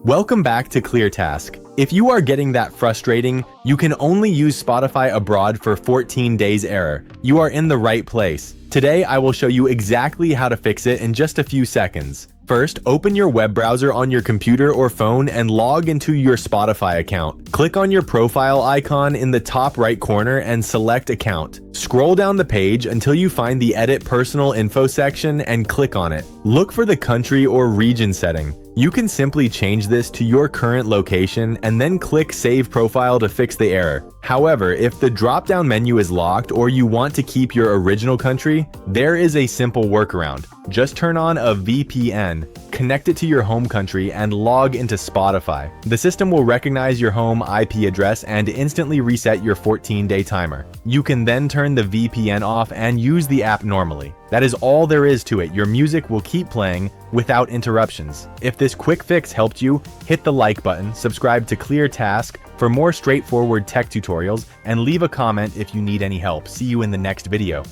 Welcome back to ClearTask. If you are getting that frustrating, you can only use Spotify abroad for 14 days error, you are in the right place. Today, I will show you exactly how to fix it in just a few seconds. First, open your web browser on your computer or phone and log into your Spotify account. Click on your profile icon in the top right corner and select Account. Scroll down the page until you find the Edit Personal Info section and click on it. Look for the country or region setting. You can simply change this to your current location and then click Save Profile to fix the error. However, if the drop-down menu is locked or you want to keep your original country, there is a simple workaround. Just turn on a VPN, connect it to your home country, and log into Spotify. The system will recognize your home IP address and instantly reset your 14-day timer. You can then turn the VPN off and use the app normally. That is all there is to it. Your music will keep playing without interruptions. If this quick fix helped you, hit the like button, subscribe to ClearTask for more straightforward tech tutorials, and leave a comment if you need any help. See you in the next video.